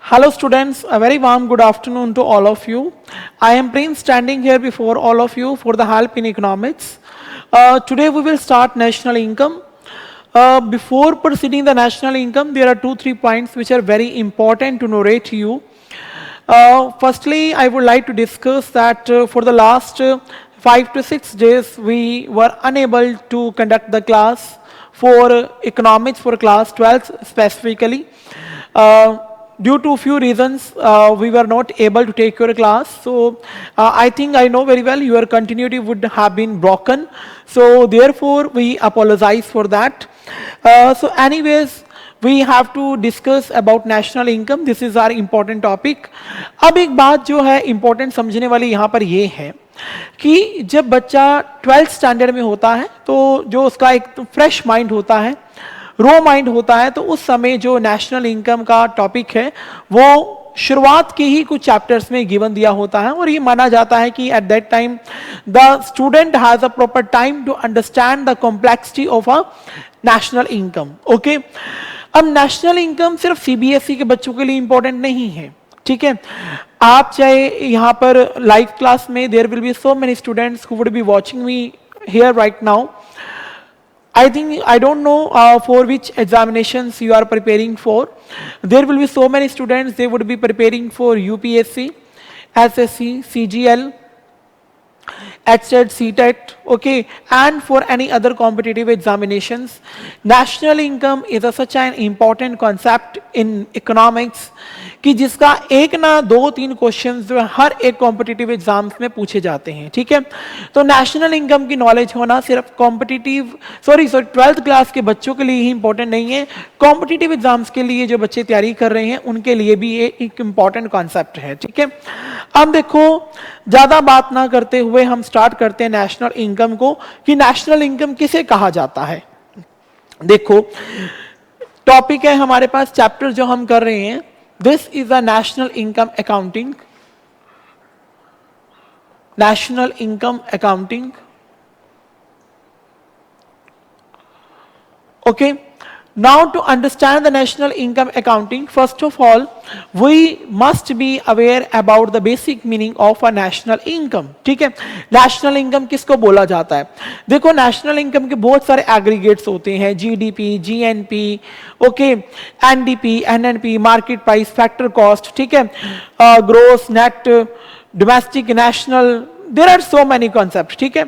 Hello students, a very warm good afternoon to all of you. I am Prince standing here before all of you for the help in economics. Today we will start national income. Before proceeding the national income, there are 2-3 points which are very important to narrate to you. Firstly, I would like to discuss that for the last 5 to 6 days we were unable to conduct the class for economics for class 12 specifically. Due to few reasons, we were not able to take your class. So I think I know very well your continuity would have been broken. So therefore, we apologize for that. So anyways, we have to discuss about national income. This is our important topic. अब एक बात जो है important समझने वाली यहाँ पर ये है कि जब बच्चा 12th स्टैंडर्ड में होता है तो जो उसका एक फ्रेश माइंड होता है, रो माइंड होता है, तो उस समय जो नेशनल इनकम का टॉपिक है वो शुरुआत के ही कुछ चैप्टर्स में गिवन दिया होता है और ये माना जाता है कि at that time the student has a proper time to understand the complexity of a national income. Okay, अब नेशनल इनकम सिर्फ सीबीएसई के बच्चों के लिए इंपॉर्टेंट नहीं है. ठीक है, आप चाहे यहाँ पर लाइव क्लास में there will be so many students who would be watching me here right now. I think I don't know for which examinations you are preparing for. There will be so many students, they would be preparing for UPSC, SSC, CGL, HTET, CTET, okay, and for any other competitive examinations. National income is such an important concept in economics कि जिसका एक ना 2-3 questions जो है हर एक competitive exams में पूछे जाते हैं. ठीक है, तो नेशनल इनकम की नॉलेज होना सिर्फ कॉम्पिटिटिव 12th क्लास के बच्चों के लिए ही इंपॉर्टेंट नहीं है, कॉम्पिटिटिव एग्जाम्स के लिए जो बच्चे तैयारी कर रहे हैं उनके लिए भी ये एक इंपॉर्टेंट कॉन्सेप्ट है. ठीक है, अब देखो ज्यादा बात ना करते हुए हम स्टार्ट करते हैं नेशनल इनकम को कि नेशनल इनकम किसे कहा जाता है. देखो टॉपिक है हमारे पास, चैप्टर जो हम कर रहे हैं, this is a national income accounting. National income accounting. Okay, now to understand the national income accounting, first of all we must be aware about the basic meaning of a national income. ठीक है, national income किसको बोला जाता है. देखो national income के बहुत सारे एग्रीगेट्स होते हैं, GDP, GNP, okay, NDP, NNP, market price, factor cost. ठीक है, gross, net, domestic, national, there are so many concept. ठीक है,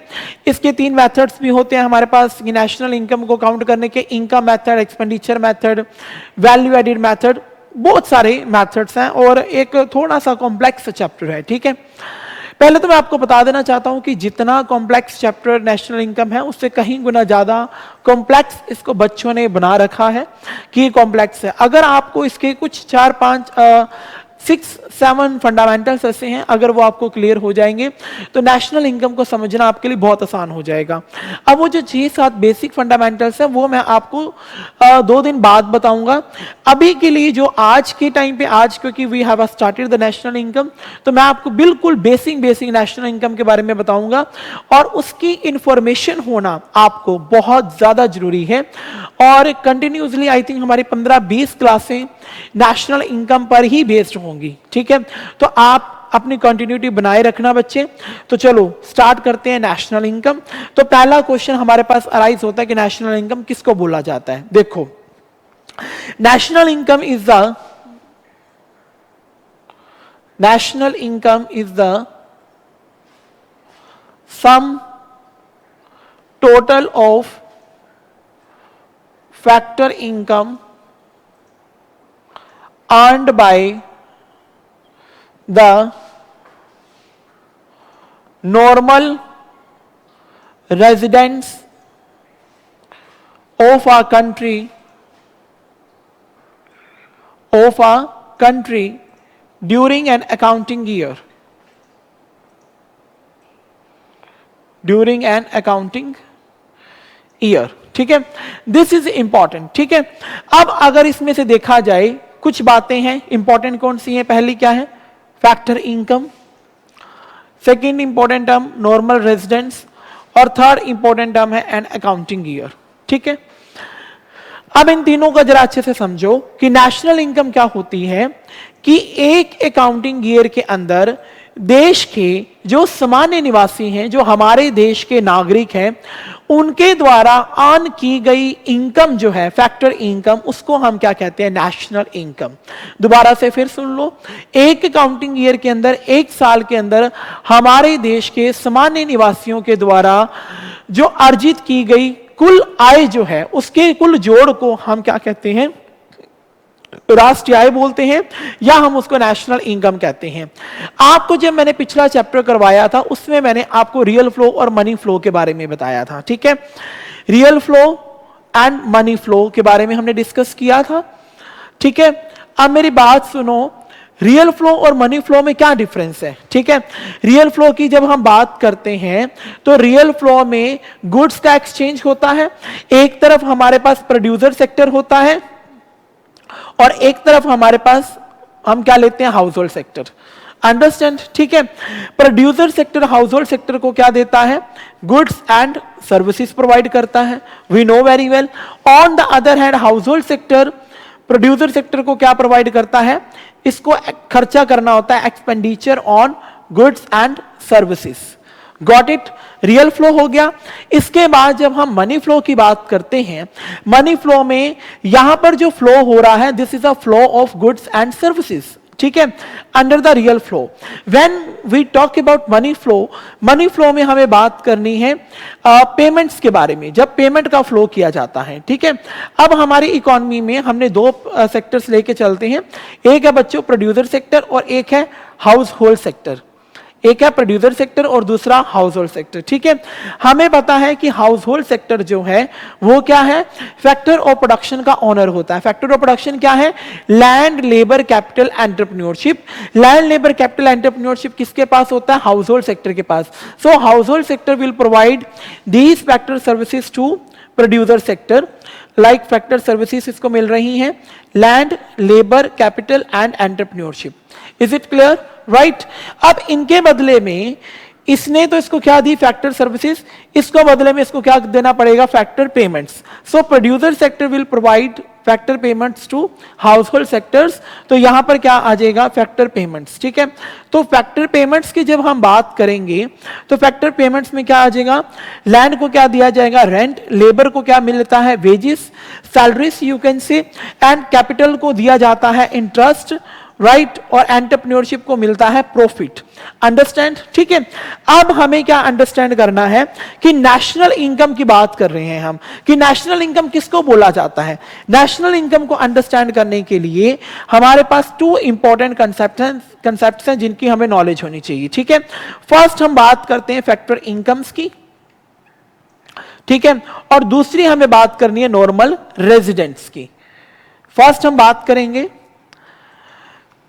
इसके 3 मेथड्स भी होते हैं हमारे पास नेशनल इनकम को काउंट करने के, income method, expenditure method, value added method, बहुत सारे मेथड्स हैं और एक थोड़ा सा कॉम्प्लेक्स चैप्टर है. ठीक है, पहले तो मैं आपको बता देना चाहता हूं कि जितना कॉम्प्लेक्स चैप्टर नेशनल इनकम है उससे कहीं गुना ज्यादा कॉम्प्लेक्स इसको बच्चों ने बना रखा है कि ये कॉम्प्लेक्स है. अगर आपको इसके कुछ 4-5 6-7 फंडामेंटल्स ऐसे हैं, अगर वो आपको क्लियर हो जाएंगे तो नेशनल इनकम को समझना आपके लिए बहुत आसान हो जाएगा. अब वो जो 6-7 बेसिक फंडामेंटल्स हैं वो मैं आपको 2 दिन बाद बताऊंगा. अभी के लिए जो आज के टाइम पे, आज क्योंकि we have started the national income, तो मैं आपको बिल्कुल बेसिक नेशनल इनकम के बारे में बताऊंगा और उसकी इंफॉर्मेशन होना आपको बहुत ज्यादा जरूरी है. और कंटिन्यूसली आई थिंक हमारी 15-20 क्लासें नेशनल इनकम पर ही बेस्ड होंगी. ठीक है, तो आप अपनी कंटिन्यूटी बनाए रखना बच्चे. तो चलो स्टार्ट करते हैं नेशनल इनकम. तो पहला क्वेश्चन हमारे पास अराइज होता है कि नेशनल इनकम किसको बोला जाता है. देखो national income is the sum total of factor income earned by the normal residents of a country during an accounting year. ठीक है, दिस इज इंपॉर्टेंट. ठीक है, अब अगर इसमें से देखा जाए कुछ बातें हैं इंपॉर्टेंट. कौन सी हैं? पहली क्या है? Factor income. Second important term normal residents और थर्ड इंपॉर्टेंट टर्म है एन अकाउंटिंग ईयर. ठीक है, अब इन तीनों का जरा अच्छे से समझो कि नेशनल इनकम क्या होती है कि एक अकाउंटिंग ईयर के अंदर देश के जो सामान्य निवासी हैं, जो हमारे देश के नागरिक हैं, उनके द्वारा अर्न की गई इनकम जो है फैक्टर इनकम, उसको हम क्या कहते हैं? National income. दोबारा से फिर सुन लो, एक अकाउंटिंग ईयर के अंदर, एक साल के अंदर हमारे देश के सामान्य निवासियों के द्वारा जो अर्जित की गई कुल आय जो है, उसके कुल जोड़ को हम क्या कहते हैं? राष्ट्रीय आय बोलते हैं, या हम उसको नेशनल इनकम कहते हैं। आपको जब मैंने पिछला चैप्टर करवाया था, उसमें मैंने आपको रियल फ्लो और मनी फ्लो के बारे में बताया था, ठीक है? Real flow and money flow के बारे में हमने डिस्कस किया था, ठीक है? अब मेरी बात सुनो, रियल फ्लो और मनी फ्लो में क्या डिफरेंस है, ठीक है? रियल फ्लो की जब हम बात करते हैं तो रियल फ्लो में गुड्स का एक्सचेंज होता है, एक तरफ हमारे पास प्रोड्यूसर सेक्टर होता है और एक तरफ हमारे पास हम क्या लेते हैं? House hold sector. अंडरस्टैंड, ठीक है? Producer sector house hold sector को क्या देता है? गुड्स एंड सर्विसेज प्रोवाइड करता है, we know very well. On the other hand household sector producer sector को क्या प्रोवाइड करता है? इसको खर्चा करना होता है, expenditure on goods and services. Got it? Real flow हो गया। इसके बाद जब हम मनी फ्लो की बात करते हैं, मनी फ्लो में यहां पर जो फ्लो हो रहा है, this is a flow of goods and services, ठीक है? Under the real flow. When we talk about money flow में हमें बात करनी है पेमेंट्स के बारे में, जब पेमेंट का फ्लो किया जाता है, ठीक है? अब हमारी इकोनॉमी में हमने दो सेक्टर्स लेके चलते हैं, एक है बच्चों प्रोड्यूसर सेक्टर और एक है हाउस होल्ड सेक्टर। एक है प्रोड्यूसर सेक्टर और दूसरा हाउस होल्ड सेक्टर, ठीक है? हमें पता है कि हाउस होल्ड सेक्टर जो है वो क्या है? फैक्टर ऑफ प्रोडक्शन का ओनर होता है। फैक्टर ऑफ प्रोडक्शन क्या है? Land, labour, capital, entrepreneurship. Land, labour, capital, entrepreneurship किसके पास होता है? हाउस होल्ड सेक्टर के पास। So household sector will provide these factor services to producer sector. Like factor services इसको मिल रही हैं, land, labour, capital and entrepreneurship. Is it clear? Right. अब इनके बदले में इसने तो इसको क्या दी? Factor services. इसको बदले में इसको क्या देना पड़ेगा? Factor payments. So producer sector will provide factor payments to household sectors. तो यहां पर क्या आ जाएगा? फैक्टर पेमेंट्स, ठीक है? तो फैक्टर पेमेंट्स की जब हम बात करेंगे तो फैक्टर पेमेंट्स में क्या आ जाएगा? लैंड को क्या दिया जाएगा? रेंट। लेबर को क्या मिलता है? Wages. Salaries you can say. And capital को दिया जाता है इंटरेस्ट, राइट? और एंटरप्रेन्योरशिप को मिलता है प्रॉफिट। अंडरस्टैंड, ठीक है? अब हमें क्या अंडरस्टैंड करना है कि नेशनल इनकम की बात कर रहे हैं हम, कि नेशनल इनकम किसको बोला जाता है। नेशनल इनकम को अंडरस्टैंड करने के लिए हमारे पास टू इंपॉर्टेंट कंसेप्ट्स हैं जिनकी हमें नॉलेज होनी चाहिए, ठीक है? फर्स्ट हम बात करते हैं फैक्टर इनकम्स की, ठीक है? और दूसरी हमें बात करनी है नॉर्मल रेजिडेंट्स की। फर्स्ट हम बात करेंगे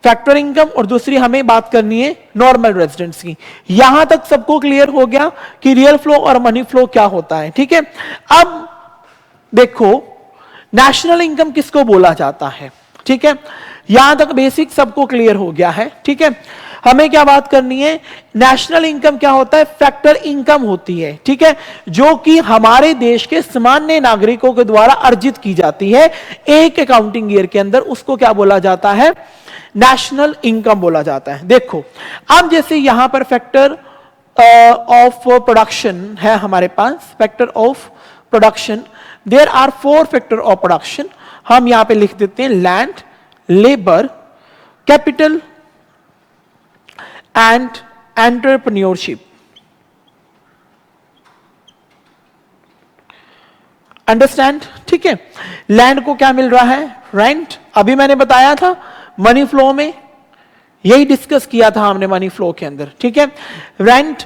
फैक्टर इनकम और दूसरी हमें बात करनी है नॉर्मल रेजिडेंट्स की। यहां तक सबको क्लियर हो गया कि रियल फ्लो और मनी फ्लो क्या होता है, ठीक है? अब देखो नेशनल इनकम किसको बोला जाता है, ठीक है? यहां तक बेसिक सबको क्लियर हो गया है, ठीक है? हमें क्या बात करनी है? नेशनल इनकम क्या होता है? फैक्टर इनकम होती है, ठीक है? जो कि हमारे देश के सामान्य नागरिकों के द्वारा अर्जित की जाती है एक अकाउंटिंग ईयर के अंदर, उसको क्या बोला जाता है? नेशनल इनकम बोला जाता है। देखो अब जैसे यहां पर फैक्टर ऑफ प्रोडक्शन है हमारे पास, factor of production, there are 4 factor of production. हम यहां पे लिख देते हैं land, labour, capital and entrepreneurship. Understand, ठीक है? लैंड को क्या मिल रहा है? रेंट। अभी मैंने बताया था मनी फ्लो में, यही डिस्कस किया था हमने मनी फ्लो के अंदर, ठीक है? रेंट।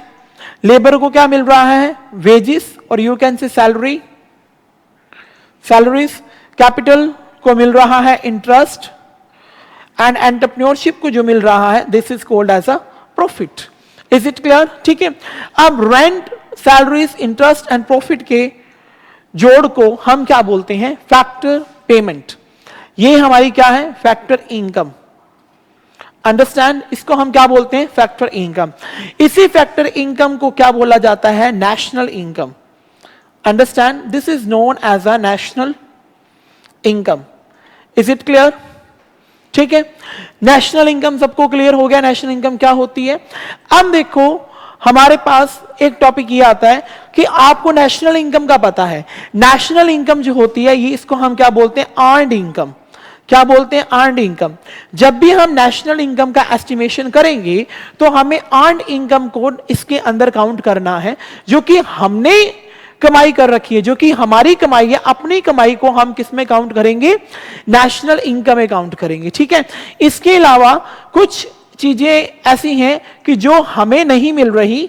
लेबर को क्या मिल रहा है? वेजेस और you can say salary, salaries. Capital को मिल रहा है इंटरेस्ट एंड एंटरप्रेन्योरशिप को जो मिल रहा है this is called as a profit. Is it clear? ठीक है? अब rent, salaries, interest and profit के जोड़ को हम क्या बोलते हैं? Factor payment. ये हमारी क्या है? Factor income. अंडरस्टैंड? इसको हम क्या बोलते हैं? Factor income. इसी फैक्टर इनकम को क्या बोला जाता है? National income. Understand? This is known as a national income. Is it clear? ठीक है, नेशनल इनकम सबको क्लियर हो गया, नेशनल इनकम क्या होती है। अब देखो हमारे पास एक टॉपिक ये आता है कि आपको नेशनल इनकम का पता है। नेशनल इनकम जो होती है ये, इसको हम क्या बोलते हैं? Earned income. क्या बोलते हैं? Earned income. जब भी हम नेशनल इनकम का एस्टिमेशन करेंगे तो हमें अर्न्ड इनकम को इसके अंदर काउंट करना है, जो कि हमने कमाई कर रखी है, जो कि हमारी कमाई है। अपनी कमाई को हम किस में काउंट करेंगे? नेशनल इनकम में काउंट करेंगे। ठीक है, इसके अलावा कुछ चीजें ऐसी हैं कि जो हमें नहीं मिल रही,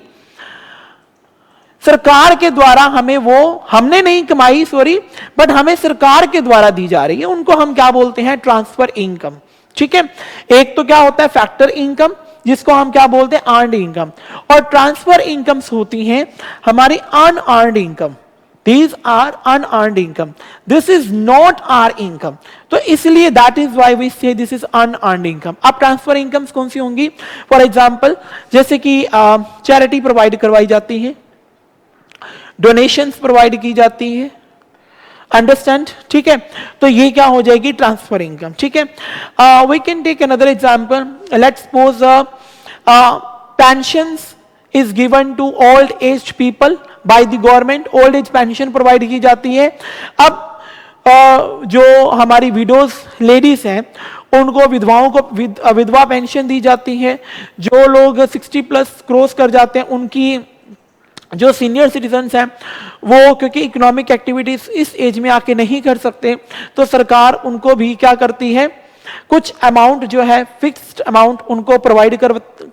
सरकार के द्वारा हमें, वो हमने नहीं कमाई, सॉरी, बट हमें सरकार के द्वारा दी जा रही है, उनको हम क्या बोलते हैं? Transfer income. ठीक है, एक तो क्या होता है? फैक्टर इनकम, जिसको हम क्या बोलते हैं? Earned income. और ट्रांसफर इनकम्स होती हैं हमारी unearned income. These are unearned income. This is not our income. तो इसलिए that is why we say this is unearned income. अब ट्रांसफर इनकम्स कौन सी होंगी? फॉर एग्जाम्पल जैसे कि चैरिटी प्रोवाइड करवाई जाती है, डोनेशंस प्रोवाइड की जाती है, अंडरस्टैंड? ठीक है, तो ये क्या हो जाएगी? Transfer income. ठीक है, we can take another example. Let's suppose pensions is given to old aged people by the government. old age pension provide की जाती है। अब जो हमारी विडोज लेडीज हैं उनको, विधवाओं को विधवा पेंशन दी जाती है। जो लोग 60+ क्रॉस कर जाते हैं, उनकी जो सीनियर सिटीजन्स हैं वो क्योंकि इकोनॉमिक एक्टिविटीज इस एज में आके नहीं कर सकते, तो सरकार उनको भी क्या करती है? कुछ अमाउंट जो है, फिक्स्ड अमाउंट उनको प्रोवाइड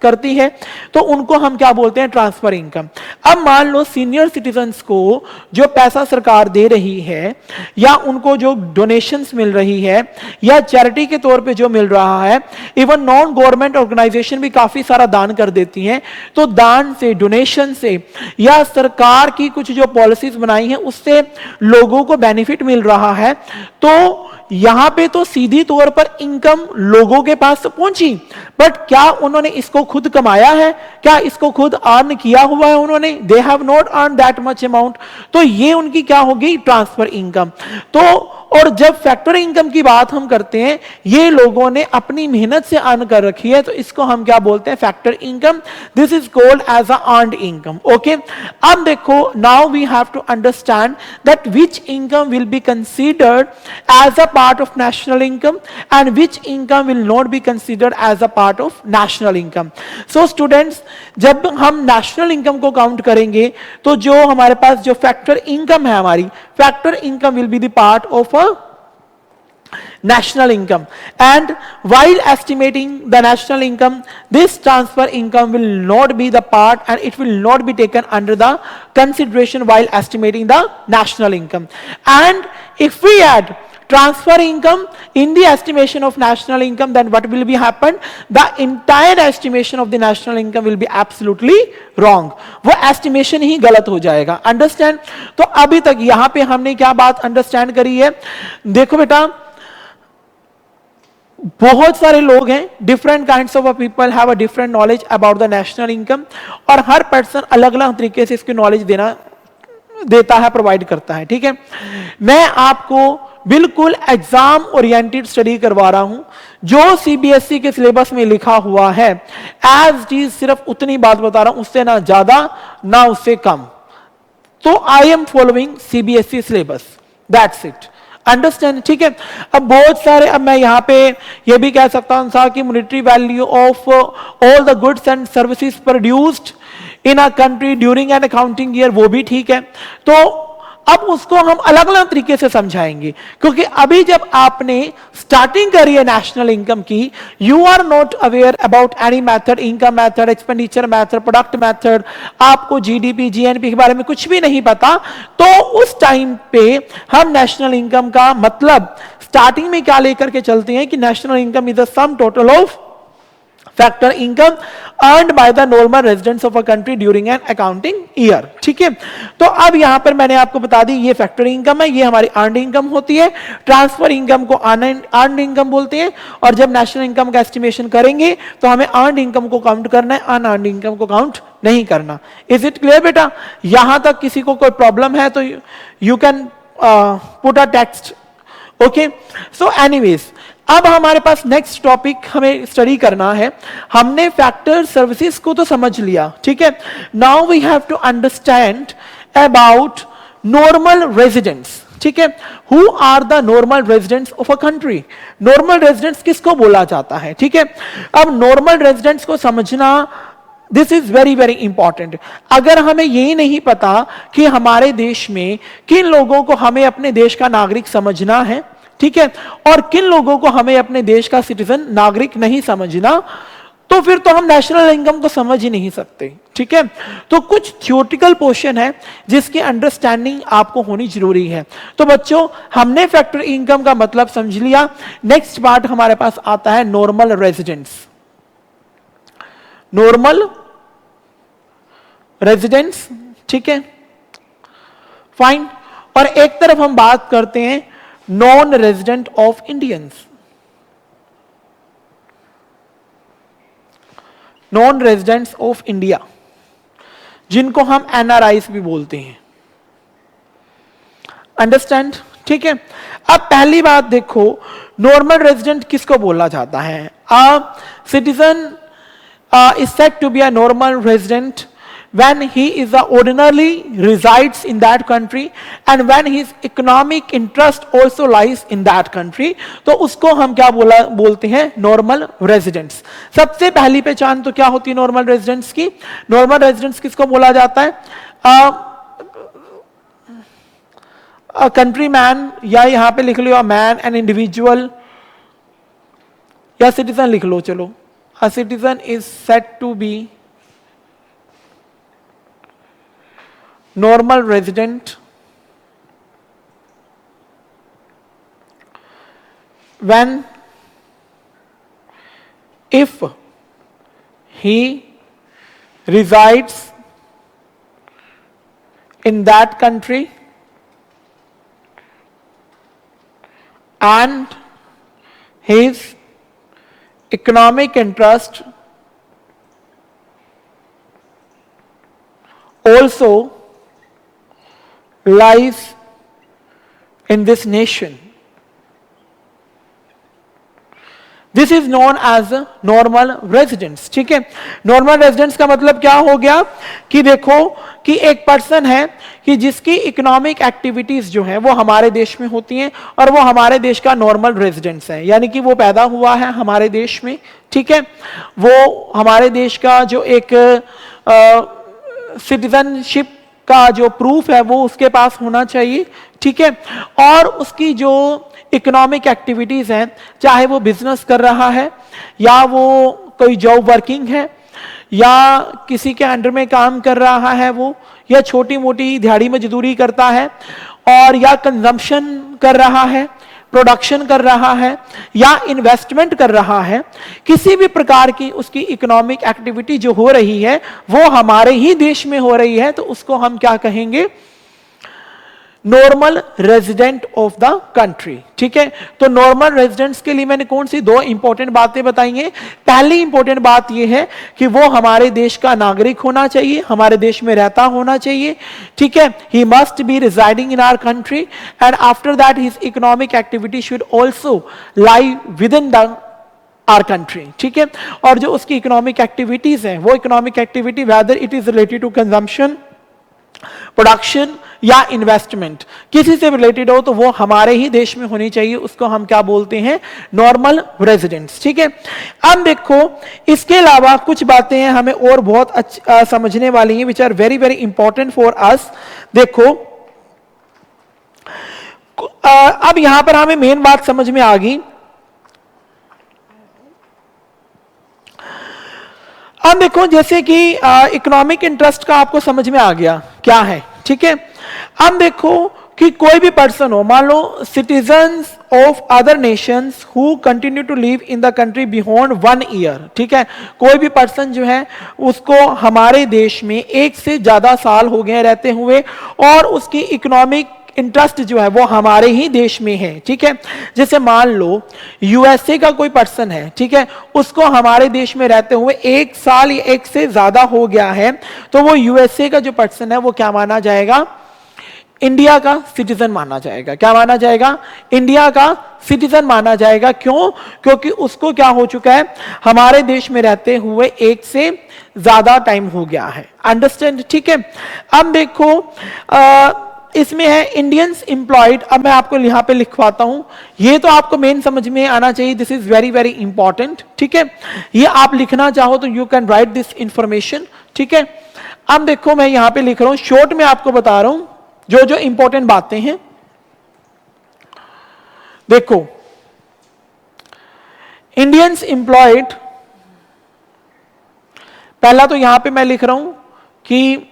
करती है, तो उनको हम क्या बोलते हैं? Transfer income. अब मान लो सीनियर सिटीजन्स को जो पैसा सरकार दे रही है, या उनको जो डोनेशंस मिल रही है, या चैरिटी के तौर पे जो मिल रहा है, इवन नॉन गवर्नमेंट ऑर्गेनाइजेशन भी काफी सारा दान कर देती हैं, तो दान से, डोनेशन से, या सरकार की कुछ जो पॉलिसीज बनाई हैं उससे लोगों को बेनिफिट मिल रहा है, तो यहां पे तो सीधी तौर पर इनकम लोगों के पास पहुंची, बट क्या उन्होंने इसको खुद कमाया है? क्या इसको खुद अर्न किया हुआ है उन्होंने? They have not earn that much amount. तो ये उनकी क्या होगी? Transfer income. तो और जब फैक्टर इनकम की बात हम करते हैं, ये लोगों ने अपनी मेहनत से अर्न कर रखी है, तो इसको हम क्या बोलते हैं? Factor income. This is called as a earned income. Okay, अब देखो, now we have to understand that which income will be considered as a part of national income and which income will not be considered as a part of national income. So students, जब हम national income को count करेंगे, तो जो हमारे पास जो factor income है, हमारी factor income will B the part of national income, and while estimating the national income, this transfer income will not be the part, and it will not be taken under the consideration while estimating the national income. And if we add transfer income in the estimation of national income, then what will be happen? The entire estimation of the national income will be absolutely wrong. वो estimation ही गलत हो जाएगा। Understand? तो अभी तक यहां पे हमने क्या बात understand करी है? देखो बेटा, बहुत सारे लोग हैं, different kinds of people have a different knowledge about the national income, और हर पर्सन अलग अलग तरीके से इसकी नॉलेज देता है, प्रोवाइड करता है। ठीक है, मैं आपको बिल्कुल एग्जाम ओरिएंटेड स्टडी करवा रहा हूं, जो सीबीएसई के सिलेबस में लिखा हुआ है एज इट इज, सिर्फ उतनी बात बता रहा हूं, उससे ना ज्यादा ना उससे कम। तो I am following CBSE syllabus, that's it. Understand? ठीक है, अब बहुत सारे, अब मैं यहां पे ये भी कह सकता हूं कि monetary value of all the goods and services produced in a country during an accounting year, वो भी ठीक है। तो अब उसको हम अलग अलग तरीके से समझाएंगे, क्योंकि अभी जब आपने स्टार्टिंग करी है नेशनल इनकम की, you are not aware about any method, income method, expenditure method, product method, आपको जीडीपी जीएनपी के बारे में कुछ भी नहीं पता, तो उस टाइम पे हम नेशनल इनकम का मतलब स्टार्टिंग में क्या लेकर के चलते हैं कि national income is the sum total of factor income earned by the normal residents of a country during an accounting year. ठीक है, तो अब यहां पर मैंने आपको बता दी, ये फैक्टर इनकम है, ये हमारी अर्न्ड इनकम होती है। ट्रांसफर इनकम को अर्न्ड इनकम बोलते हैं, और जब नेशनल इनकम का एस्टिमेशन करेंगे तो हमें अर्न्ड इनकम को काउंट करना है, अनअर्न्ड इनकम को काउंट नहीं करना। इज इट क्लियर बेटा? यहां तक किसी को कोई प्रॉब्लम है तो you can put a text okay, so anyways अब हमारे पास नेक्स्ट टॉपिक हमें स्टडी करना है। हमने फैक्टर सर्विसेज को तो समझ लिया, ठीक है। Now we have to understand about normal residents, ठीक है। Who are the normal residents of a country? Normal residents किसको बोला जाता है, ठीक है। अब नॉर्मल रेजिडेंट्स को समझना, this is very very important. अगर हमें यही नहीं पता कि हमारे देश में किन लोगों को हमें अपने देश का नागरिक समझना है, ठीक है, और किन लोगों को हमें अपने देश का सिटीजन नागरिक नहीं समझना, तो फिर तो हम नेशनल इनकम को समझ ही नहीं सकते, ठीक है। तो कुछ थ्योरेटिकल पोर्शन है जिसकी अंडरस्टैंडिंग आपको होनी जरूरी है। तो बच्चों, हमने फैक्टर इनकम का मतलब समझ लिया। नेक्स्ट पार्ट हमारे पास आता है नॉर्मल रेजिडेंट्स। नॉर्मल रेजिडेंट्स, ठीक है, फाइन। और एक तरफ हम बात करते हैं non resident of Indians, non residents of India, जिनको हम एनआरआईज भी बोलते हैं। अंडरस्टैंड, ठीक है। अब पहली बात देखो, नॉर्मल रेजिडेंट किसको बोला जाता है? Citizen is said to be a normal resident when he is ordinarily resides in that country and when his economic interest also lies in that country, तो उसको हम क्या बोलते हैं? Normal residents. सबसे पहली पहचान तो क्या होती है नॉर्मल रेजिडेंट्स की? नॉर्मल रेजिडेंट्स किसको बोला जाता है? कंट्री मैन, या यहां पे लिख लो मैन, एन इंडिविजुअल, या सिटीजन लिख लो। चलो, a citizen is said to be normal resident when if he resides in that country and his economic interest also lies in this nation. This is known as normal residents, ठीक है। Normal residents का मतलब क्या हो गया कि देखो कि एक पर्सन है कि जिसकी इकोनॉमिक एक्टिविटीज जो है वो हमारे देश में होती हैं और वो हमारे देश का नॉर्मल रेजिडेंट्स है, यानी कि वो पैदा हुआ है हमारे देश में, ठीक है। वो हमारे देश का जो एक सिटीजनशिप का जो प्रूफ है वो उसके पास होना चाहिए, ठीक है। और उसकी जो इकोनॉमिक एक्टिविटीज हैं, चाहे वो बिजनेस कर रहा है या वो कोई जॉब वर्किंग है या किसी के अंडर में काम कर रहा है वो, या छोटी मोटी दिहाड़ी मजदूरी करता है, और या कंजम्पशन कर रहा है, प्रोडक्शन कर रहा है, या इन्वेस्टमेंट कर रहा है, किसी भी प्रकार की उसकी इकोनॉमिक एक्टिविटी जो हो रही है वो हमारे ही देश में हो रही है, तो उसको हम क्या कहेंगे? Normal resident of the country, ठीक है। तो नॉर्मल रेजिडेंट्स के लिए मैंने कौन सी दो इंपॉर्टेंट बातें बताई हैं? पहली इंपॉर्टेंट बात यह है कि वो हमारे देश का नागरिक होना चाहिए, हमारे देश में रहता होना चाहिए, ठीक है। He must be residing in our country and after that his economic activity should also lie within the our country, ठीक है। और जो उसकी इकोनॉमिक एक्टिविटीज हैं वो economic activity whether it is related to consumption, production या investment, किसी से रिलेटेड हो तो वो हमारे ही देश में होनी चाहिए, उसको हम क्या बोलते हैं? नॉर्मल रेजिडेंट्स, ठीक है। अब देखो इसके अलावा कुछ बातें हैं हमें और बहुत समझने वाली हैं, which are very very important for us. देखो अब यहां पर हमें मेन बात समझ में आ गई। अब देखो जैसे कि इकोनॉमिक इंटरेस्ट का आपको समझ में आ गया क्या है, ठीक है। अब देखो कि कोई भी पर्सन हो, मान लो citizens of other nations who continue to live in the country beyond 1 year, ठीक है। कोई भी पर्सन जो है उसको हमारे देश में 1 से ज्यादा साल हो गए रहते हुए और उसकी इकोनॉमिक इंटरेस्ट जो है वो हमारे ही देश में है, ठीक है। जैसे मान लो यूएसए का कोई पर्सन है, ठीक है, उसको हमारे देश में रहते हुए 1 साल या 1 से ज्यादा हो गया है, तो वो यूएसए का जो पर्सन है वो क्या माना जाएगा? इंडिया का सिटीजन माना जाएगा। क्या माना जाएगा? इंडिया का सिटीजन माना जाएगा। क्यों? क्योंकि उसको क्या हो चुका है, हमारे देश में रहते हुए 1 से ज्यादा टाइम हो गया है। अंडरस्टैंड? ठीक है। अब देखो इसमें है इंडियंस एम्प्लॉयड। अब मैं आपको यहां पे लिखवाता हूं, ये तो आपको मेन समझ में आना चाहिए। This is very very important. ठीक है, ये आप लिखना चाहो तो you can write this information. ठीक है, अब देखो मैं यहां पे लिख रहा हूं, शॉर्ट में आपको बता रहा हूं जो जो इंपॉर्टेंट बातें हैं। देखो, इंडियंस एम्प्लॉयड, पहला तो यहां पे मैं लिख रहा हूं कि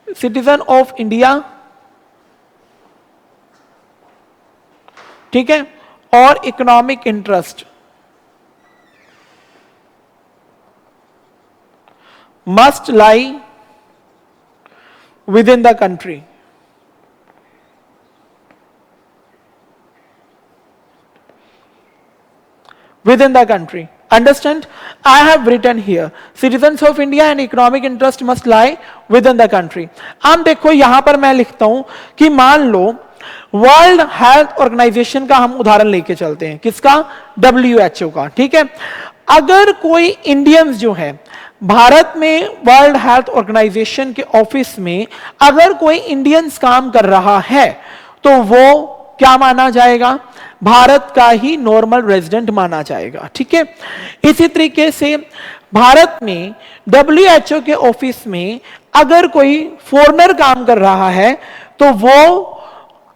सिटीजन ऑफ इंडिया, ठीक है, और economic interest must lie within the country. Within the country. Understand? I have written here, citizens of India and economic interest must lie within the country. अब देखो यहां पर मैं लिखता हूं कि मान लो वर्ल्ड हेल्थ ऑर्गेनाइजेशन का हम उदाहरण लेके चलते हैं। किसका? WHO का। ठीक है, अगर कोई इंडियंस जो है भारत में वर्ल्ड हेल्थ ऑर्गेनाइजेशन के ऑफिस में अगर कोई इंडियंस काम कर रहा है तो वो क्या माना जाएगा? भारत का ही नॉर्मल रेजिडेंट माना जाएगा। ठीक है, इसी तरीके से भारत में WHO के ऑफिस में अगर कोई फॉरेनर काम कर रहा है तो वो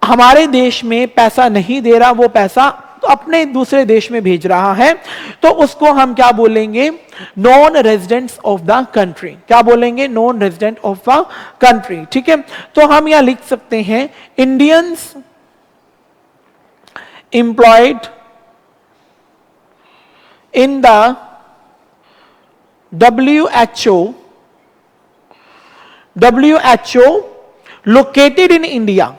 हमारे देश में पैसा नहीं दे रहा, वो पैसा अपने दूसरे देश में भेज रहा है, तो उसको हम क्या बोलेंगे? Non residents of the country. क्या बोलेंगे? Non resident of the country. ठीक है, तो हम यहां लिख सकते हैं Indians employed in the WHO located in India,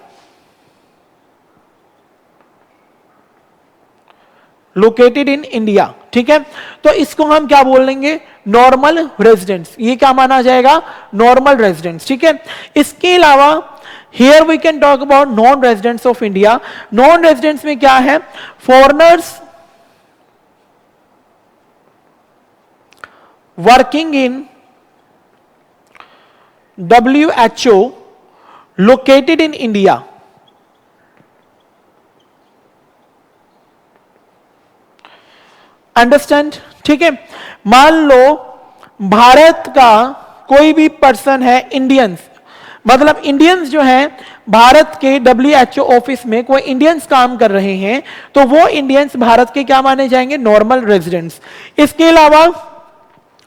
located in India. ठीक है, तो इसको हम क्या बोलेंगे? Normal residents. ये क्या माना जाएगा? Normal residents. ठीक है, इसके अलावा here we can talk about non residents of India. Non residents में क्या है? Foreigners working in WHO located in India. Understand? ठीक है, मान लो भारत का कोई भी पर्सन है, इंडियंस, मतलब इंडियंस जो हैं भारत के WHO ऑफिस में कोई इंडियंस काम कर रहे हैं, तो वो इंडियंस भारत के क्या माने जाएंगे? Normal residents. इसके अलावा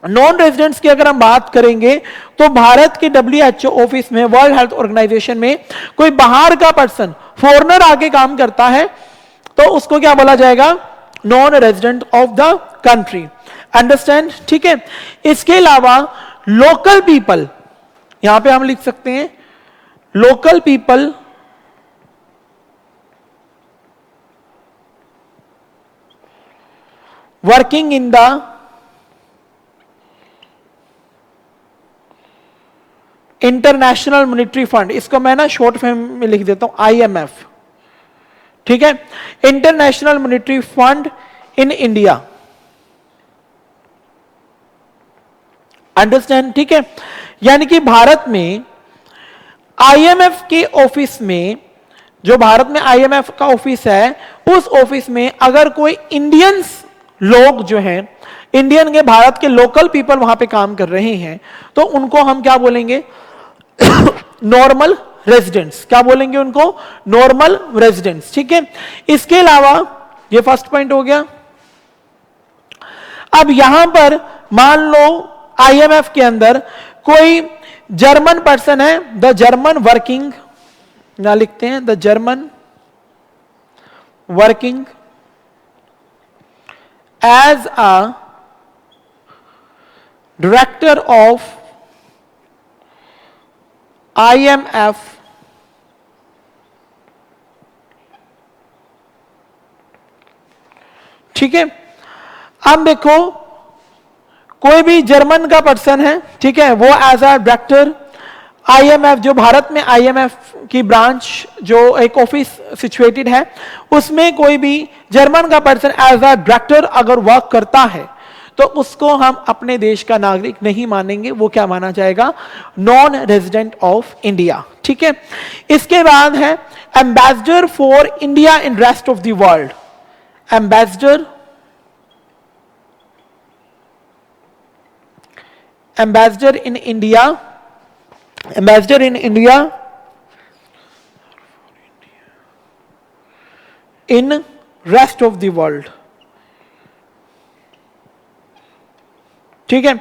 नॉन रेजिडेंट्स की अगर हम बात करेंगे तो भारत के WHO ऑफिस में, वर्ल्ड हेल्थ ऑर्गेनाइजेशन में कोई बाहर का पर्सन, फॉरेनर आके काम करता है तो उसको क्या बोला जाएगा? Non resident of the country. Understand? ठीक है, इसके अलावा लोकल पीपल, यहां पे हम लिख सकते हैं local people working in the international monetary fund. इसको मैं ना शॉर्ट फॉर्म में लिख देता हूं IMF। ठीक है, international monetary fund in India. Understand? ठीक है, यानी कि भारत में IMF के ऑफिस में, जो भारत में IMF का ऑफिस है, उस ऑफिस में अगर कोई इंडियंस लोग जो हैं, इंडियन के भारत के लोकल पीपल वहां पे काम कर रहे हैं, तो उनको हम क्या बोलेंगे? Normal residents. क्या बोलेंगे उनको? Normal residents. ठीक है, इसके अलावा ये फर्स्ट पॉइंट हो गया। अब यहां पर मान लो IMF के अंदर कोई जर्मन पर्सन है, द जर्मन वर्किंग, ना लिखते हैं the German working as a director of IMF ठीक है, अब देखो कोई भी जर्मन का पर्सन है, ठीक है, वो एज अ डायरेक्टर IMF, जो भारत में IMF की ब्रांच जो एक ऑफिस सिचुएटेड है उसमें कोई भी जर्मन का पर्सन एज अ डायरेक्टर अगर वर्क करता है तो उसको हम अपने देश का नागरिक नहीं मानेंगे, वो क्या माना जाएगा? Non resident of India. ठीक है, इसके बाद है ambassador for India in rest of the world. Ambassador in India, ambassador in India in rest of the world। ठीक है,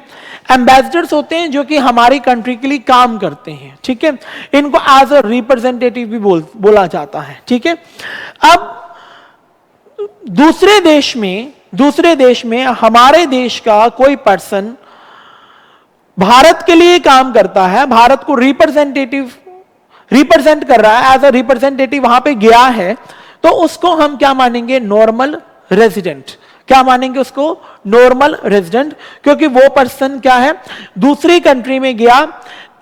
एम्बेसडर्स होते हैं जो कि हमारी कंट्री के लिए काम करते हैं। ठीक है, इनको एज अ रिप्रेजेंटेटिव भी बोला जाता है। ठीक है, अब दूसरे देश में हमारे देश का कोई पर्सन भारत के लिए काम करता है, भारत को रिप्रेजेंट कर रहा है, एज अ रिप्रेजेंटेटिव वहां पे गया है, तो उसको हम क्या मानेंगे? Normal resident. क्या मानेंगे उसको? नॉर्मल रेजिडेंट, क्योंकि वो पर्सन क्या है? दूसरी कंट्री में गया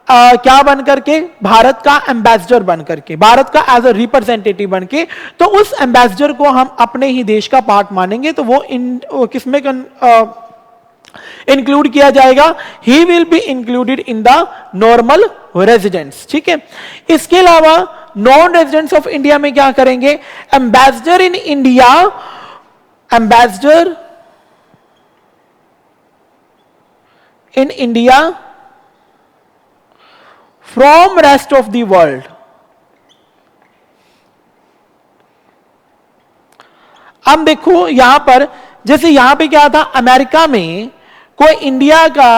क्या बन करके? भारत का एम्बेसडर बन करके, भारत का एज अ रिप्रेजेंटेटिव बन के, तो उस एम्बेसडर को हम अपने ही देश का पार्ट मानेंगे। तो वो किसमें इंक्लूड किया जाएगा? He will be included in the normal residents. ठीक है, इसके अलावा नॉन रेजिडेंट्स ऑफ इंडिया में क्या करेंगे? Ambassador in India, ambassador in India from rest of the world. अब देखो यहां पर, जैसे यहां पे क्या था? अमेरिका में कोई इंडिया का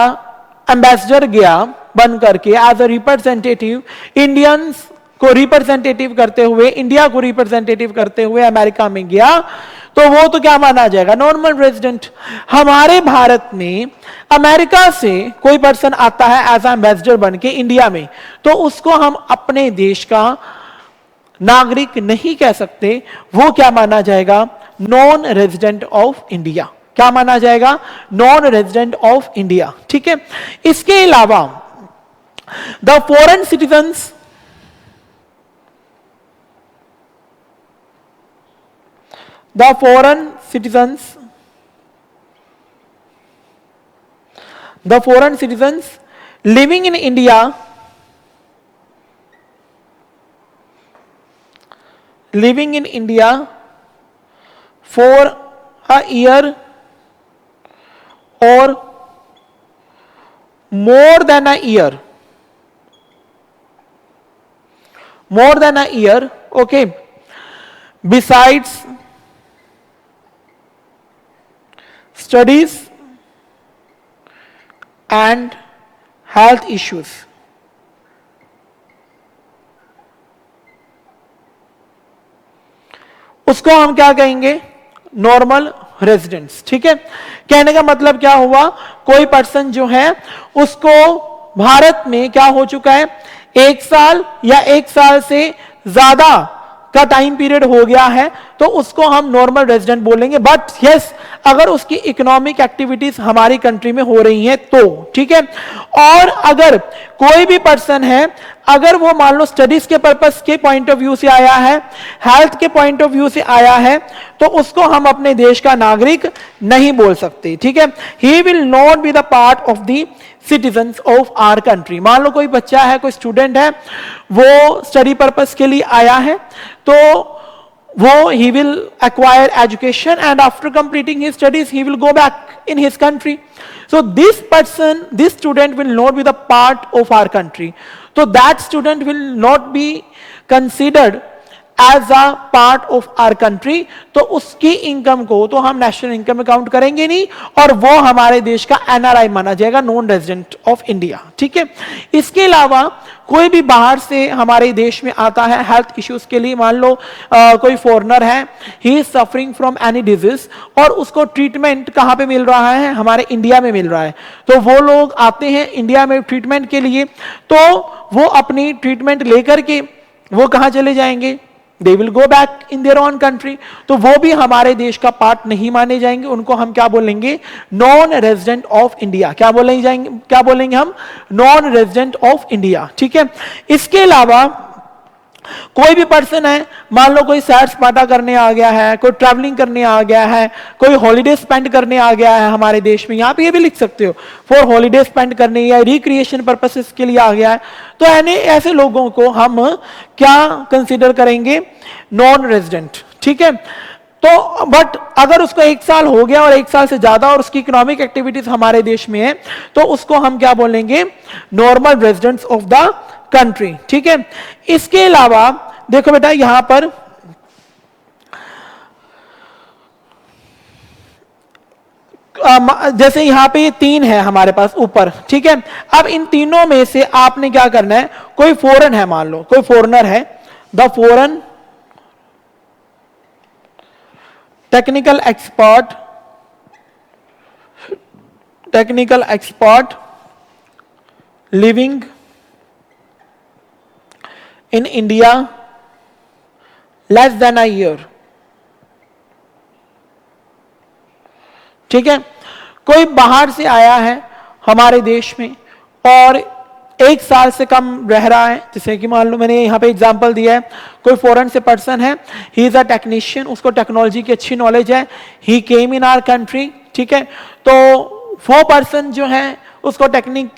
एम्बेसडर गया बन करके एज अ रिप्रेजेंटेटिव, इंडियंस को रिप्रेजेंटेटिव करते हुए, इंडिया को रिप्रेजेंटेटिव करते हुए अमेरिका में गया, तो वो तो क्या माना जाएगा? Normal resident. हमारे भारत में अमेरिका से कोई पर्सन आता है एज एम्बेसडर बन के इंडिया में, तो उसको हम अपने देश का नागरिक नहीं कह सकते, वो क्या माना जाएगा? Non resident of India. क्या माना जाएगा? Non resident of India. ठीक है, इसके अलावा the foreign citizens, the foreign citizens, the foreign citizens living in India, living in India for a year or more than a year, more than a year, okay, besides studies and health issues। उसको हम क्या कहेंगे? Normal residents. ठीक है, कहने का मतलब क्या हुआ? कोई पर्सन जो है उसको भारत में क्या हो चुका है? 1 साल या 1 साल से ज्यादा का टाइम पीरियड हो गया है, तो उसको हम नॉर्मल रेजिडेंट बोलेंगे। बट यस, अगर उसकी इकोनॉमिक एक्टिविटीज हमारी कंट्री में हो रही हैं तो। ठीक है, और अगर कोई भी पर्सन है, अगर वो मान लो स्टडीज के पर्पस के पॉइंट ऑफ व्यू से आया है, हेल्थ के पॉइंट ऑफ व्यू से आया है, तो उसको हम अपने देश का नागरिक नहीं बोल सकते। ठीक है, he will not be the part of the citizens of our country. मान लो कोई बच्चा है, कोई स्टूडेंट है, वो स्टडी पर्पस के लिए आया है, तो वो he will acquire education and after completing his studies he will go back in his country. So this person, this student will not be the part of our country. So that student will not be considered as a part of our country. तो उसकी income को तो हम national income में count करेंगे नहीं, और वो हमारे देश का एनआरआई माना जाएगा, नॉन रेजिडेंट ऑफ इंडिया। ठीक है, इसके अलावा कोई भी बाहर से हमारे देश में आता है हेल्थ इश्यूज के लिए, मान लो कोई फॉरेनर है, he is suffering from any disease, और उसको ट्रीटमेंट कहाँ पे मिल रहा है? हमारे इंडिया में मिल रहा है। तो वो लोग आते हैं इंडिया में ट्रीटमेंट के लिए, तो वो अपनी ट्रीटमेंट लेकर के वो कहाँ चले जाएंगे? They will go back in their own country. तो वो भी हमारे देश का पार्ट नहीं माने जाएंगे, उनको हम क्या बोलेंगे? Non resident of India. क्या बोलेंगे हम? Non resident of India. ठीक है, इसके अलावा कोई भी पर्सन है, मान लो कोई सैर सपाटा करने आ गया है, कोई ट्रैवलिंग करने आ गया है, कोई हॉलीडे स्पेंड करने आ गया है हमारे देश में, यहां पे ये भी लिख सकते हो फॉर हॉलीडे स्पेंड करने या रिक्रिएशन पर्पसेस के लिए आ गया है, तो ऐसे लोगों को हम क्या कंसीडर करेंगे? Non resident. ठीक है, तो बट अगर उसको 1 साल हो गया और 1 साल से ज्यादा और उसकी इकोनॉमिक एक्टिविटीज हमारे देश में है, तो उसको हम क्या बोलेंगे? Normal residents of the country. ठीक है, इसके अलावा देखो बेटा यहां पर जैसे यहां पे ये 3 है हमारे पास ऊपर। ठीक है, अब इन तीनों में से आपने क्या करना है? कोई फॉरेन है, मान लो कोई फॉरेनर है, the foreign technical expert living in India less than a year. ठीक है, कोई बाहर से आया है हमारे देश में और 1 साल से कम रह रहा है, जैसे कि मान लो मैंने यहां पे एग्जांपल दिया है, कोई फॉरेन से पर्सन है, ही इज अ टेक्नीशियन, उसको टेक्नोलॉजी की अच्छी नॉलेज है, he came in our country. ठीक है, तो वो पर्सन जो है उसको टेक्निक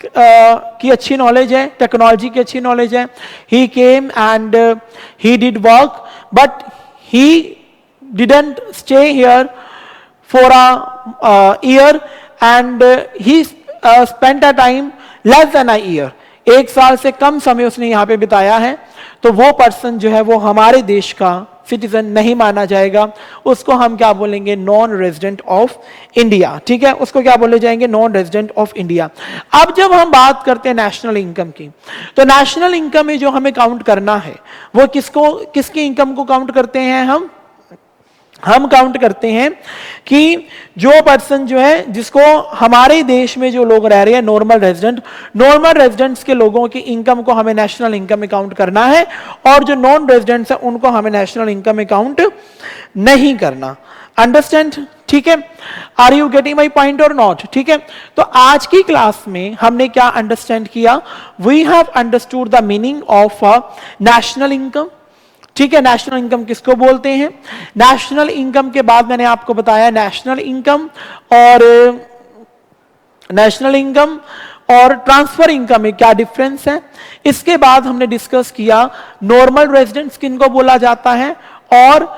की अच्छी नॉलेज है, टेक्नोलॉजी की अच्छी नॉलेज है, he came and he did work but he didn't stay here for a year and he spent a time less than a year, 1 साल से कम समय उसने यहां पे बिताया है, तो वो पर्सन जो है वो हमारे देश का सिटीजन नहीं माना जाएगा, उसको हम क्या बोलेंगे? Non resident of India. ठीक है, उसको क्या बोले जाएंगे? Non resident of India. अब जब हम बात करते हैं नेशनल इनकम की, तो नेशनल इनकम में जो हमें काउंट करना है वो किसकी इनकम को काउंट करते हैं? हम काउंट करते हैं कि जो पर्सन जो है, जिसको हमारे देश में जो लोग रह रहे हैं नॉर्मल रेजिडेंट्स के लोगों की इनकम को हमें नेशनल इनकम में काउंट करना है, और जो नॉन रेजिडेंट्स है उनको हमें नेशनल इनकम में काउंट नहीं करना। अंडरस्टैंड? ठीक है, are you getting my point or not? ठीक है, तो आज की क्लास में हमने क्या अंडरस्टैंड किया? We have understood the meaning of national income. ठीक है, नेशनल इनकम किसको बोलते हैं? नेशनल इनकम के बाद मैंने आपको बताया नेशनल इनकम और ट्रांसफर इनकम में क्या डिफरेंस है। इसके बाद हमने डिस्कस किया नॉर्मल रेजिडेंट्स किनको बोला जाता है और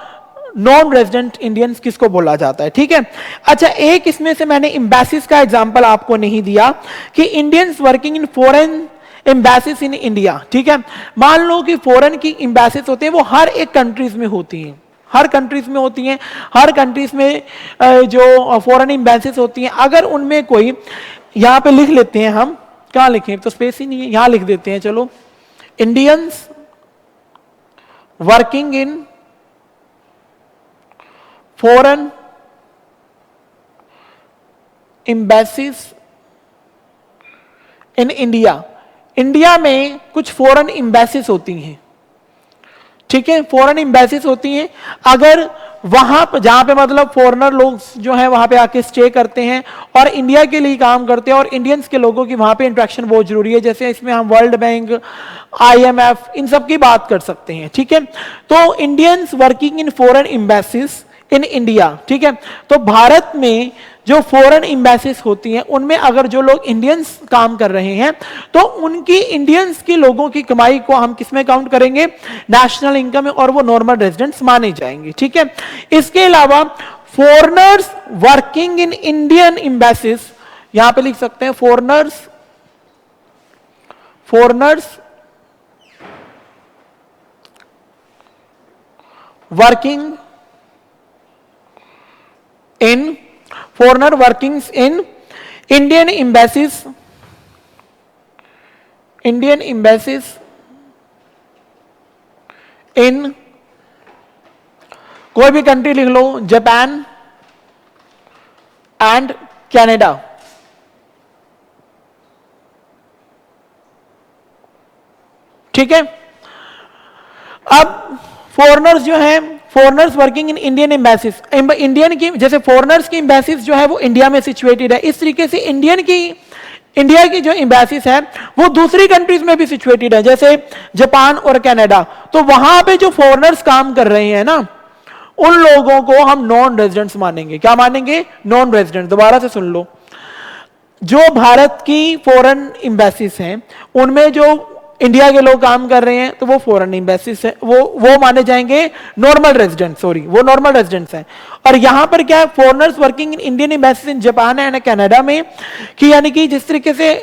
नॉन रेजिडेंट इंडियंस किसको बोला जाता है। ठीक है, अच्छा, एक इसमें से मैंने एम्बेसीज का एग्जांपल आपको नहीं दिया कि Indians working in foreign embassies in India. ठीक है, मान लो कि फॉरेन की एम्बेसीज होते हैं, वो हर एक कंट्रीज में होती हैं, हर कंट्रीज में जो फॉरेन एम्बेसीज होती हैं, अगर उनमें कोई, यहां पे लिख लेते हैं हम, कहां लिखें, तो स्पेस ही नहीं है, यहां लिख देते हैं, चलो, Indians working in foreign embassies in India. India में कुछ फॉरेन एम्बेसीज होती हैं। ठीक है, फॉरेन एम्बेसीज होती हैं, अगर वहां पर जहां पे मतलब फॉरेनर लोग जो हैं वहां पे आके स्टे करते हैं और इंडिया के लिए काम करते हैं, और इंडियंस के लोगों की वहां पे इंटरेक्शन बहुत जरूरी है, जैसे इसमें हम वर्ल्ड बैंक, IMF, इन सब की बात कर सकते हैं। ठीक है, तो Indians working in foreign embassies in India. ठीक है, तो भारत में जो फॉरेन एम्बेसीज होती हैं उनमें अगर जो लोग इंडियंस काम कर रहे हैं, तो उनकी इंडियंस के लोगों की कमाई को हम किसमें काउंट करेंगे? नेशनल इनकम में, और वो नॉर्मल रेजिडेंट्स माने जाएंगे। ठीक है, इसके अलावा foreigners working in Indian embassies, यहां पे लिख सकते हैं foreigners working in foreigner workings in Indian embassies in कोई भी कंट्री लिख लो, जापान एंड कनाडा। ठीक है, अब फॉरेनर्स जो हैं, foreigners working in Indian embassies, Indian की जैसे फॉरेनर्स की एम्बेसीज जो है वो इंडिया में सिचुएटेड है, इस तरीके से इंडियन की इंडिया की जो एम्बेसीज है वो दूसरी कंट्रीज में भी सिचुएटेड है, जैसे जापान और कनाडा। तो वहां पे जो फॉरेनर्स काम कर रहे हैं ना, उन लोगों को हम नॉन रेजिडेंट्स मानेंगे। क्या मानेंगे? Non resident. दोबारा से सुन लो, जो भारत की फॉरेन एम्बेसीज हैं उनमें जो इंडिया के लोग काम कर रहे हैं तो वो फॉरेन एम्बेसीज है, वो माने जाएंगे नॉर्मल रेजिडेंट, सॉरी वो नॉर्मल रेजिडेंट्स हैं। और यहां पर क्या है, foreigners working in Indian embassies in Japan and Canada में, कि यानी कि जिस तरीके से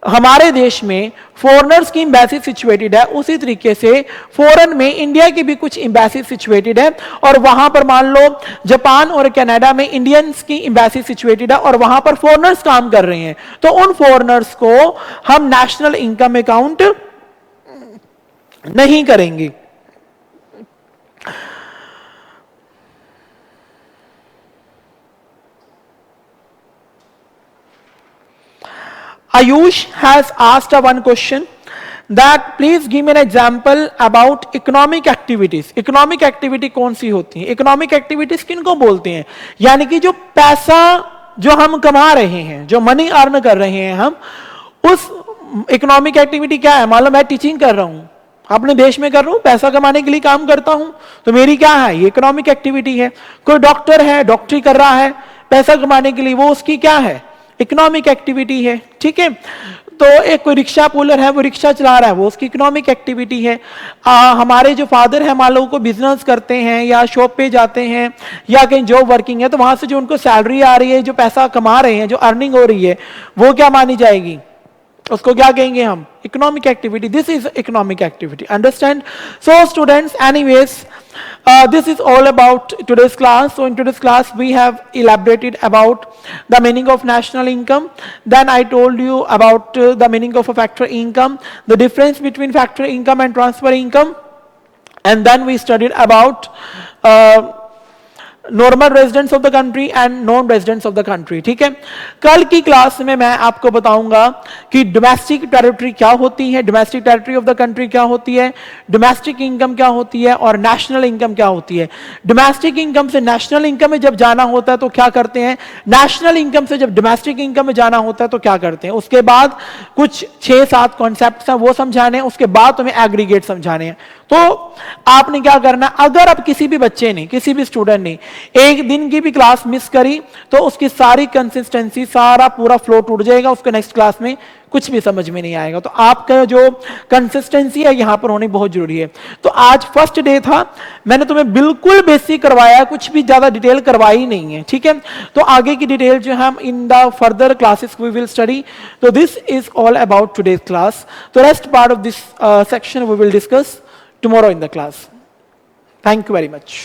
हमारे देश में फॉरेनर्स की एम्बेसी सिचुएटेड है, उसी तरीके से फॉरेन में इंडिया की भी कुछ एम्बेसी सिचुएटेड है। और वहां पर मान लो जापान और कनाडा में इंडियंस की एम्बेसी सिचुएटेड है और वहां पर फॉरेनर्स काम कर रहे हैं, तो उन फॉरेनर्स को हम नेशनल इनकम अकाउंट नहीं करेंगे। Ayush has asked one question that please give me an example about economic activities. Economic activity कौन सी होती है? Economic activities किनको बोलते हैं? यानी कि जो पैसा जो हम कमा रहे हैं, जो मनी अर्न कर रहे हैं हम, उस इकोनॉमिक एक्टिविटी क्या है? मान लो मैं टीचिंग कर रहा हूं, अपने देश में कर रहा हूं, पैसा कमाने के लिए काम करता हूं, तो मेरी क्या है? ये इकोनॉमिक एक्टिविटी है। कोई डॉक्टर है, डॉक्टरी कर रहा है पैसा कमाने के लिए, वो उसकी क्या है? इकोनॉमिक एक्टिविटी है। ठीक है, तो एक कोई रिक्शा पुलर है, वो रिक्शा चला रहा है, वो उसकी इकोनॉमिक एक्टिविटी है। हमारे जो फादर है, मान लो को बिजनेस करते हैं या शॉप पे जाते हैं या कहीं जॉब वर्किंग है, तो वहां से जो उनको सैलरी आ रही है, जो पैसा कमा रहे हैं, जो अर्निंग हो रही है, वो क्या मानी जाएगी? उसको क्या कहेंगे हम? Economic activity. This is economic activity. Understand? So students, anyways, this is all about today's class. So in today's class we have elaborated about the meaning of national income. Then I told you about the meaning of a factor income, the difference between factor income and transfer income, and then we studied about normal residents of the country and non residents of the country. ठीक है, कल की class में मैं आपको बताऊंगा कि domestic territory क्या होती है, domestic territory of the country क्या होती है, डोमेस्टिक इनकम क्या होती है और नेशनल इनकम क्या होती है। डोमेस्टिक इनकम से नेशनल इनकम में जब जाना होता है तो क्या करते हैं, नेशनल इनकम से जब डोमेस्टिक इनकम में जाना होता है तो क्या करते हैं। उसके बाद कुछ 6-7 कॉन्सेप्ट हैं वो समझाने हैं, उसके बाद तुम्हें एग्रीगेट समझाने हैं। तो आपने क्या करना, अगर अब किसी भी बच्चे ने, किसी भी स्टूडेंट ने एक दिन की भी क्लास मिस करी तो उसकी सारी कंसिस्टेंसी, सारा पूरा फ्लो टूट जाएगा, उसको नेक्स्ट क्लास में कुछ भी समझ में नहीं आएगा। तो आपका जो कंसिस्टेंसी है यहां पर होनी बहुत जरूरी है। तो आज फर्स्ट डे था, मैंने तुम्हें बिल्कुल बेसिक करवाया, कुछ भी ज्यादा डिटेल करवाई नहीं है। ठीक है, तो आगे की डिटेल जो हम in the further classes we will study. तो this is all about today's class. तो rest part of this section we will discuss tomorrow in the class. Thank you very much.